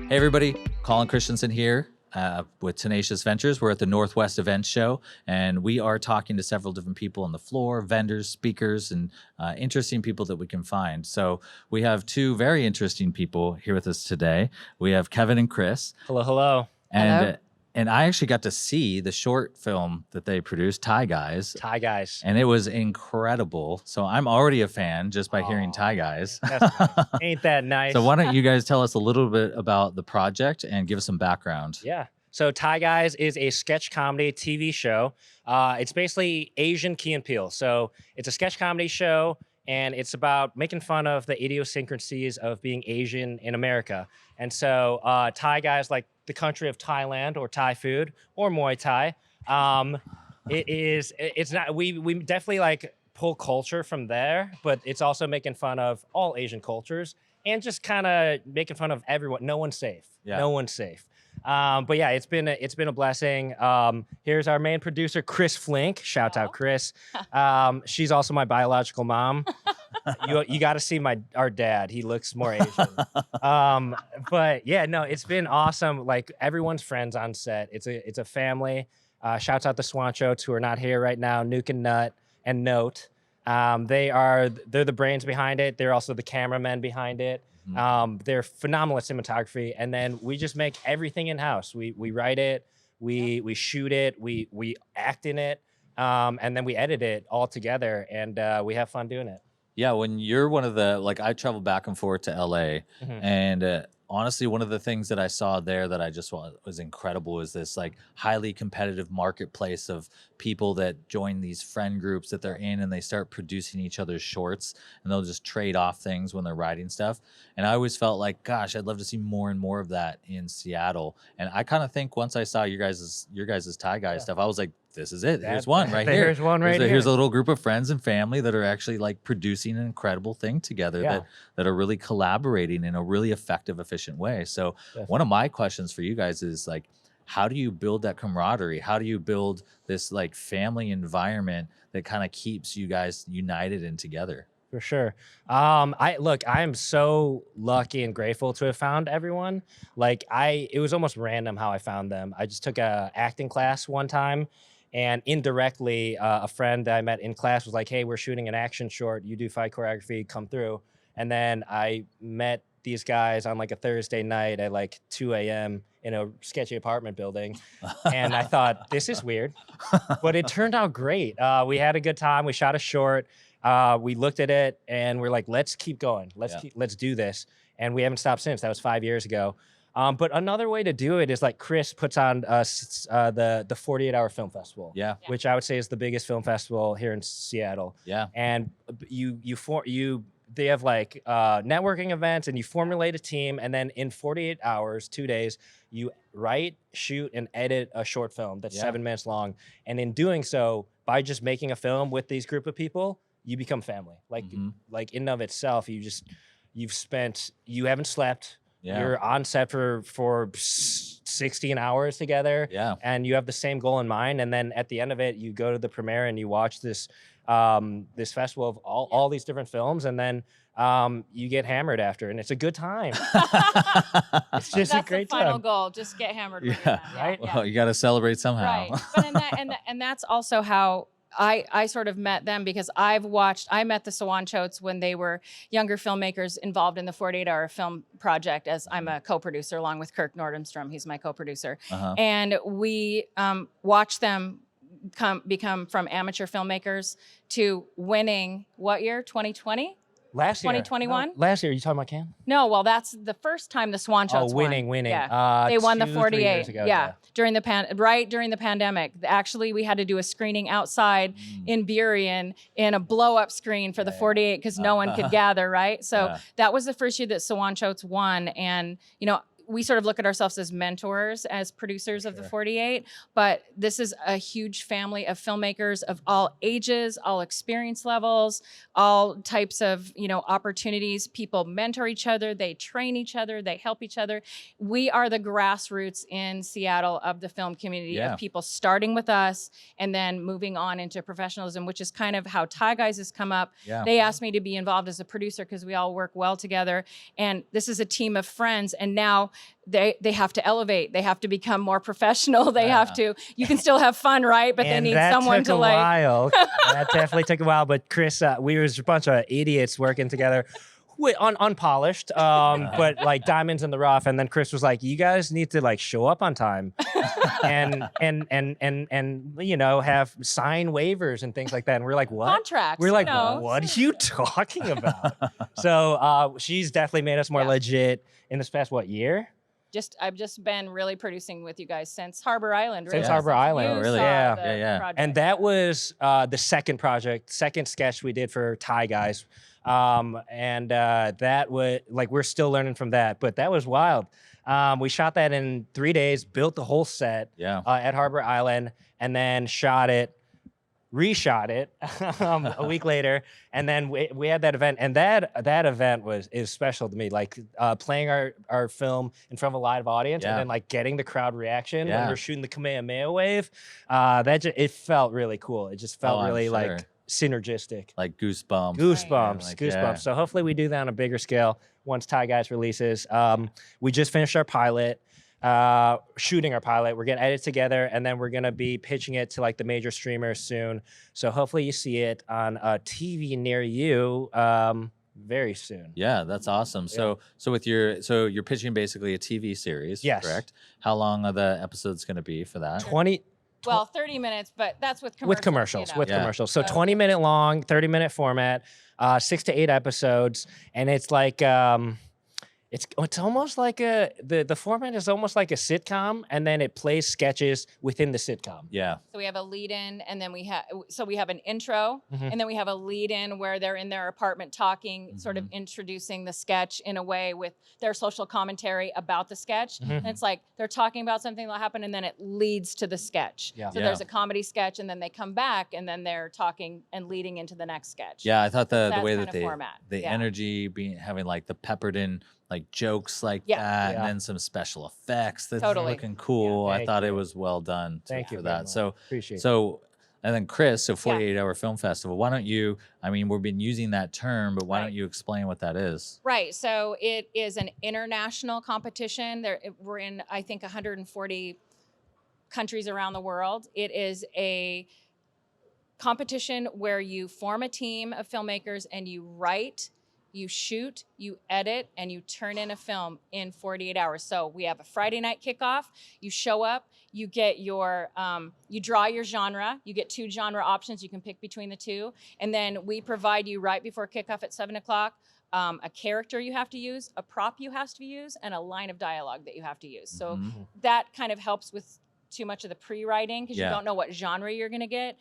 Hey everybody, Colin Christianson here with Tenacious Ventures. We're at the Northwest Events Show, and we are talking to several different people on the floor, vendors, speakers, and interesting people that we can find. So we have two very interesting people here with us today. We have Kevin and Kris. Hello, hello. And and I actually got to see the short film that they produced, Thai Guys. Thai Guys. And it was incredible. So I'm already a fan just by hearing Thai Guys. That's nice. Ain't that nice? So why don't you guys tell us a little bit about the project and give us some background? Yeah. So Thai Guys is a sketch comedy TV show. It's basically Asian Key and Peele. So it's a sketch comedy show, and it's about making fun of the idiosyncrasies of being Asian in America. And so Thai Guys, like the country of Thailand or Thai food or Muay Thai, it's not, we definitely like pull culture from there, but it's also making fun of all Asian cultures and just kind of making fun of everyone. No one's safe. Yeah. No one's safe. But yeah, it's been a blessing. Here's our main producer, Kris Flink. Shout out Kris. She's also my biological mom. You got to see our dad. He looks more Asian. But yeah, no, it's been awesome. Like everyone's friends on set. It's a family. Shouts out the Swanchotes who are not here right now. Nuke and Nut and Note. They're the brains behind it. They're also the cameramen behind it. They're phenomenal at cinematography, and then we just make everything in house. We write it, we shoot it, we act in it, and then we edit it all together, and we have fun doing it. Yeah, when you're one of the, like, I travel back and forth to LA, and honestly, one of the things that I saw there that I just was incredible is this like highly competitive marketplace of people that join these friend groups that they're in, and they start producing each other's shorts, and they'll just trade off things when they're writing stuff. And I always felt like, gosh, I'd love to see more and more of that in Seattle. And I kind of think once I saw your guys' Thai Guys stuff, I was like, this is it. Here's one right here. Here's one right here. Here's a little group of friends and family that are actually like producing an incredible thing together, that are really collaborating in a really effective, efficient way. So one of my questions for you guys is like, how do you build that camaraderie? How do you build this like family environment that kind of keeps you guys united and together? For sure. I am so lucky and grateful to have found everyone. Like it was almost random how I found them. I just took a acting class one time, and indirectly, a friend that I met in class was like, hey, we're shooting an action short. You do fight choreography, come through. And then I met these guys on like a Thursday night at like 2 a.m. in a sketchy apartment building. And I thought, this is weird, but it turned out great. We had a good time. We shot a short. We looked at it and we're like, let's keep going. Let's do this. And we haven't stopped since. That was 5 years ago. But another way to do it is like Kris puts on the 48-hour film festival, which I would say is the biggest film festival here in Seattle. Yeah, and they have like networking events, and you formulate a team, and then in 48 hours, 2 days, you write, shoot, and edit a short film that's 7 minutes long. And in doing so, by just making a film with these group of people, you become family. Like in and of itself, you haven't slept. Yeah. You're on set for 16 hours together, and you have the same goal in mind. And then at the end of it, you go to the premiere and you watch this festival of all these different films, and then you get hammered after, and it's a good time. It's just a great time. That's the final goal. Just get hammered. Right. Well, you got to celebrate somehow. Right. But and that's also how I sort of met them, because I met the Swanchotes when they were younger filmmakers involved in the 48-hour film project, as I'm a co-producer along with Kirk Nordenstrom. He's my co-producer. And we watched them become from amateur filmmakers to winning, what year, 2020? Last year. 2021? No, last year. You talking about Cannes? No, well, that's the first time the Swanchotes winning. Yeah. They won the 48. 3 years ago, during the pandemic. Actually, we had to do a screening outside in Burien in a blow-up screen for the 48 because no one could gather, right? So that was the first year that Swanchotes won, and we sort of look at ourselves as mentors, as producers of the 48, but this is a huge family of filmmakers of all ages, all experience levels, all types of, opportunities. People mentor each other, they train each other, they help each other. We are the grassroots in Seattle of the film community, of people starting with us and then moving on into professionalism, which is kind of how Thai Guys has come up. They asked me to be involved as a producer because we all work well together. And this is a team of friends. And now they have to elevate. They have to become more professional. They have to, you can still have fun, right? But they need someone to like. That definitely took a while. But Kris, we was a bunch of idiots working together. Unpolished, but like diamonds in the rough. And then Kris was like, "You guys need to like show up on time, and you know, have sign waivers and things like that." And we're like, "What?" Contracts. We're like, "What are you talking about?" So she's definitely made us more legit in this past year? I've just been really producing with you guys since Harbor Island. Really. Since Harbor Island, you really? saw Yeah. project. And that was the second sketch we did for Thai guys. That was like, we're still learning from that, but that was wild. We shot that in 3 days, built the whole set at Harbor Island, and then reshot it a week later. And then we had that event, and that event is special to me. Like playing our film in front of a live audience and then like getting the crowd reaction when we're shooting the Kamehameha wave. It felt really cool. It just felt really like synergistic, like goosebumps. Goosebumps. So hopefully we do that on a bigger scale once Thai Guys releases. We just finished our pilot, shooting our pilot. We're gonna edit together, and then we're gonna be pitching it to like the major streamers soon. So hopefully you see it on a TV near you very soon. Yeah, that's awesome. So you're pitching basically a TV series, correct? How long are the episodes going to be for that? 30 minutes, but that's with commercials. With commercials. So 20-minute long, 30-minute format, 6 to 8 episodes, and it's like it's almost like the format is almost like a sitcom, and then it plays sketches within the sitcom. Yeah. So we have a lead-in, and then we have an intro, and then we have a lead-in where they're in their apartment talking, sort of introducing the sketch in a way with their social commentary about the sketch. And it's like they're talking about something that happened, and then it leads to the sketch. So there's a comedy sketch, and then they come back, and then they're talking and leading into the next sketch. Yeah, I thought the way that the energy having like the peppered in like jokes like that, and then some special effects that's looking cool. I thought it was well done. Thank you for that. So appreciate it. So, and then Kris, 48 Hour Film Festival. Why don't you? I mean, we've been using that term, but why don't you explain what that is? Right. So it is an international competition. We're in, I think, 140 countries around the world. It is a competition where you form a team of filmmakers and you write, you shoot, you edit, and you turn in a film in 48 hours. So we have a Friday night kickoff. You show up, you get your, you draw your genre. You get 2 genre options. You can pick between the 2. And then we provide you right before kickoff at 7 o'clock, a character you have to use, a prop you have to use, and a line of dialogue that you have to use. So that kind of helps with too much of the pre-writing because you don't know what genre you're gonna get.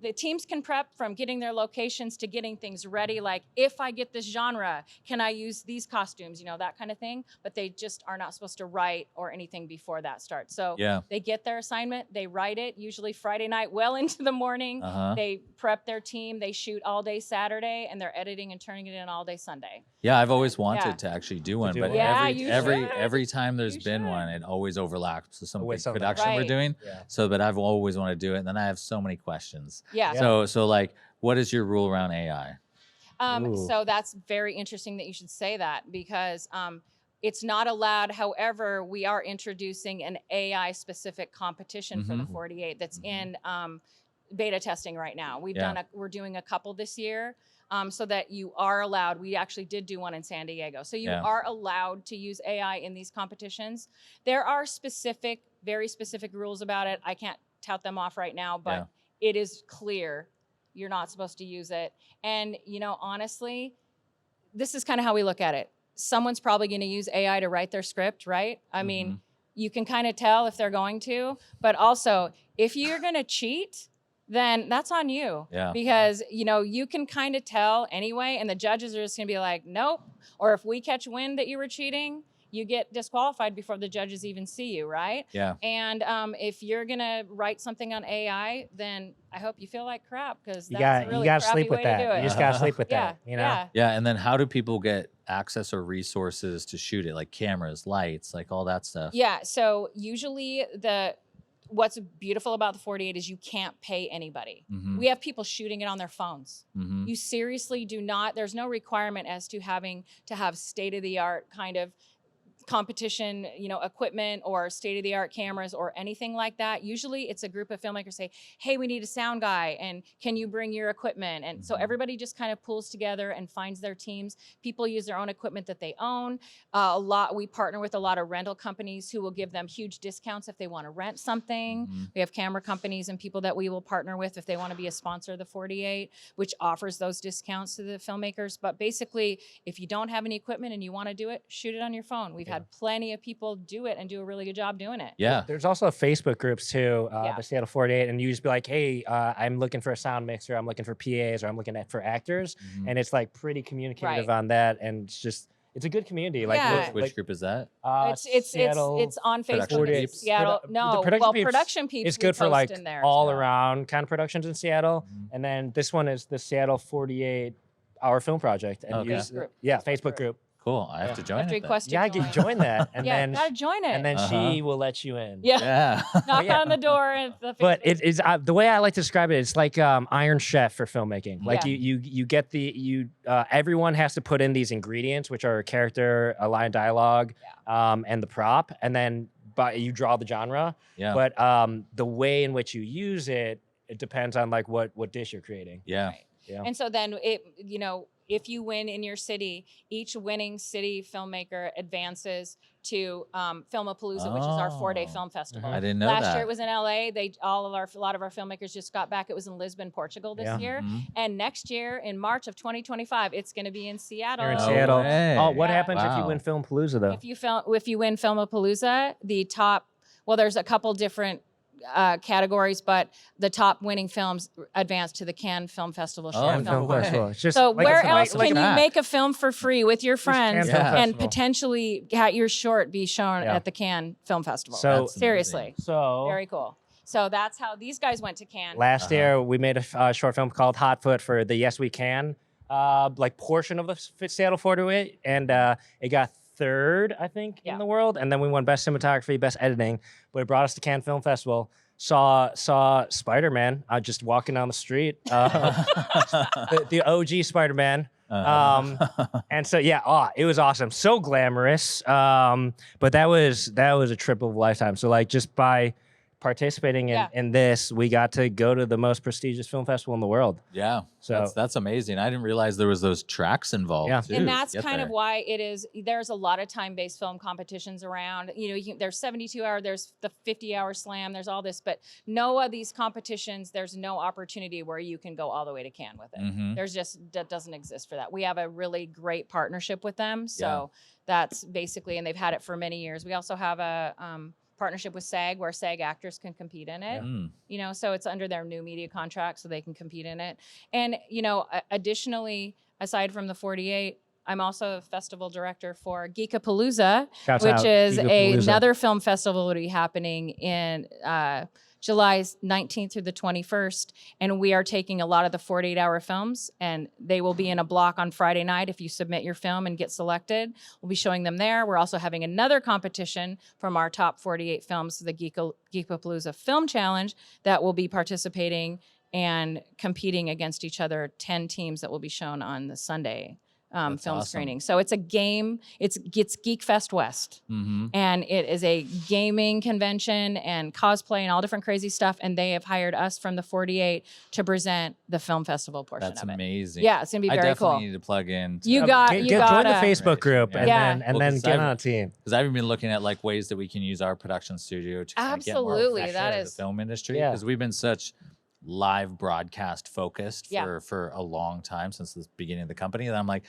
The teams can prep from getting their locations to getting things ready. Like, if I get this genre, can I use these costumes? You know, that kind of thing. But they just are not supposed to write or anything before that starts. So they get their assignment, they write it, usually Friday night, well into the morning. They prep their team, they shoot all day Saturday, and they're editing and turning it in all day Sunday. Yeah, I've always wanted to actually do one, but every time there's been one, it always overlaps with some big production we're doing. So, but I've always wanted to do it, and then I have so many questions. So like, what is your rule around AI? So that's very interesting that you should say that, because it's not allowed. However, we are introducing an AI specific competition for the 48 that's in beta testing right now. We're doing a couple this year. So that you are allowed. We actually did do one in San Diego. So you are allowed to use AI in these competitions. There are very specific rules about it. I can't tout them off right now, but it is clear you're not supposed to use it. And, you know, honestly, this is kind of how we look at it. Someone's probably going to use AI to write their script, right? I mean, you can kind of tell if they're going to, but also if you're going to cheat, then that's on you. Because, you know, you can kind of tell anyway, and the judges are just gonna be like, nope. Or if we catch wind that you were cheating, you get disqualified before the judges even see you, right? And if you're gonna write something on AI, then I hope you feel like crap, because that's a really crappy way to do it. You just gotta sleep with that, you know? Yeah, and then how do people get access or resources to shoot it? Like cameras, lights, like all that stuff? Yeah, so usually what's beautiful about the 48 is you can't pay anybody. We have people shooting it on their phones. You seriously do not, there's no requirement as to having to have state-of-the-art kind of competition, equipment or state-of-the-art cameras or anything like that, usually it's a group of filmmakers say, hey, we need a sound guy, and can you bring your equipment? And so everybody just kind of pulls together and finds their teams. People use their own equipment that they own. We partner with a lot of rental companies who will give them huge discounts if they want to rent something. We have camera companies and people that we will partner with if they want to be a sponsor of the 48, which offers those discounts to the filmmakers. But basically, if you don't have any equipment and you want to do it, shoot it on your phone. We've had plenty of people do it and do a really good job doing it. Yeah. There's also Facebook groups too, the Seattle 48, and you just be like, hey, I'm looking for a sound mixer, I'm looking for PAs, or I'm looking for actors, and it's like pretty communicative on that, and it's a good community. Like which group is that? It's on Facebook. Peeps. Seattle. Production Peeps. It's good for like all too. around kind of productions in Seattle, and then this one is the Seattle 48 Hour Film Project, and Facebook group. Cool. I have to join it. Yeah, I can join that, and then gotta join it, and then she will let you in. Yeah. Knock on the door. And but it is the way I like to describe it. It's like Iron Chef for filmmaking. Like you get everyone has to put in these ingredients, which are a character, a line of dialogue, and the prop, and then you draw the genre. Yeah. But the way in which you use it depends on like what dish you're creating. Yeah. Right. Yeah. And so then if you win in your city, each winning city filmmaker advances to Filmapalooza, which is our 4-day film festival. I didn't know that. Last year it was in LA. A lot of our filmmakers just got back. It was in Lisbon, Portugal this year. And next year in March of 2025, it's going to be in Seattle. You're in Seattle. Oh, what happens if you win Filmapalooza though? If you win Filmapalooza, there's a couple different categories, but the top winning films advance to the Cannes Film Festival. So where else can you make a film for free with your friends and potentially have your short be shown at the Cannes Film Festival? So seriously, very cool. So that's how these guys went to Cannes. Last year, we made a short film called Hot Foot for the Yes We Can portion of the Seattle 48, and it got third, I think, in the world, and then we won Best Cinematography, Best Editing. But it brought us to Cannes Film Festival. Saw Spider-Man just walking down the street, the OG Spider-Man, and so it was awesome, so glamorous. But that was a trip of a lifetime. So like just by participating in this, we got to go to the most prestigious film festival in the world. Yeah, so that's amazing. I didn't realize there was those tracks involved. Too, and that's kind of why it is. There's a lot of time-based film competitions around. There's 72-hour, there's the 50-hour slam, there's all this, but no of these competitions, there's no opportunity where you can go all the way to Cannes with it. That doesn't exist for that. We have a really great partnership with them, so that's basically, and they've had it for many years. We also have a partnership with SAG where SAG actors can compete in it. So it's under their new media contract, so they can compete in it. And additionally, aside from the 48, I'm also a festival director for Geekapalooza, which is another film festival that will be happening in July 19th through the 21st. And we are taking a lot of the 48-hour films, and they will be in a block on Friday night. If you submit your film and get selected, we'll be showing them there. We're also having another competition from our top 48 films, the Geekapalooza Film Challenge, that will be participating and competing against each other, 10 teams that will be shown on the Sunday film screening. So it's a game. It's Geek Fest West, and it is a gaming convention and cosplay and all different crazy stuff. And they have hired us from the 48 to present the film festival portion of it. That's amazing. Yeah, it's gonna be very cool. I definitely need to plug in. You got join the Facebook group and then get on a team. Because I've been looking at like ways that we can use our production studio to kind of get more of the film industry. Because we've been such live broadcast focused for a long time, since the beginning of the company, and I'm like,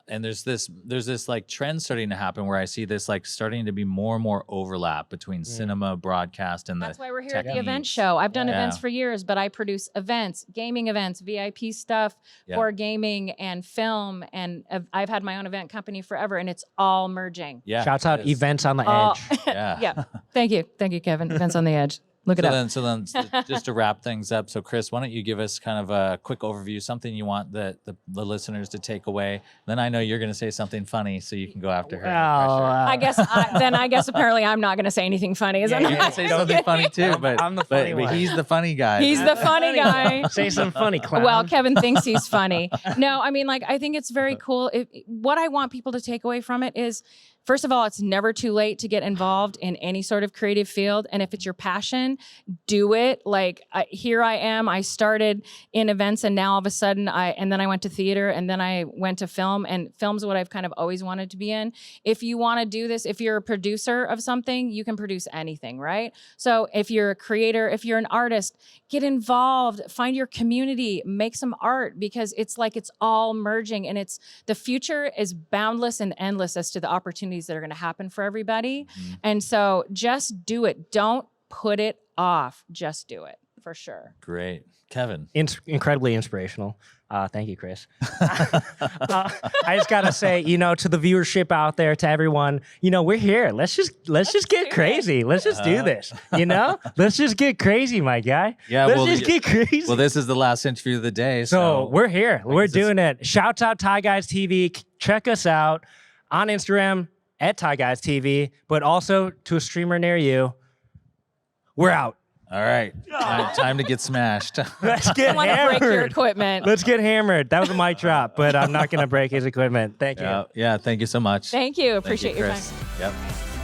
and there's this like trend starting to happen where I see this like starting to be more and more overlap between cinema, broadcast, and that's why we're here at the event show. I've done events for years, but I produce events, gaming events, VIP stuff for gaming and film, and I've had my own event company forever, and it's all merging. Shouts out Events on the Edge. Thank you, Kevin. Events on the Edge. Look it up. So then, just to wrap things up, so Kris, why don't you give us kind of a quick overview, something you want the listeners to take away? Then I know you're going to say something funny, so you can go after her. I guess apparently I'm not going to say anything funny. You're going to say something funny too, but I'm the funny one. He's the funny guy. He's the funny guy. Say some funny, clown. Well, Kevin thinks he's funny. No, I mean, like, I think it's very cool. What I want people to take away from it is first of all, it's never too late to get involved in any sort of creative field. And if it's your passion, do it. Like here I am. I started in events, and now all of a sudden then I went to theater, and then I went to film, and film's what I've kind of always wanted to be in. If you want to do this, if you're a producer of something, you can produce anything, right? So if you're a creator, if you're an artist, get involved, find your community, make some art, because it's like it's all merging, and the future is boundless and endless as to the opportunities that are going to happen for everybody. And so just do it. Don't put it off. Just do it, for sure. Great. Kevin. Incredibly inspirational. Thank you, Kris. I just gotta say, to the viewership out there, to everyone, we're here. Let's just get crazy. Let's just do this. Let's just get crazy, my guy. Yeah, let's just get crazy. Well, this is the last interview of the day, so we're here. We're doing it. Shouts out Thai Guys TV. Check us out on Instagram at Thai Guys TV, but also to a streamer near you. We're out. All right. Time to get smashed. Let's get I want to break your hammered. equipment. Let's get hammered. That was a mic drop, but I'm not going to break his equipment. Thank you. Yeah, thank you so much. Thank you. Appreciate your Kris. time. Yep.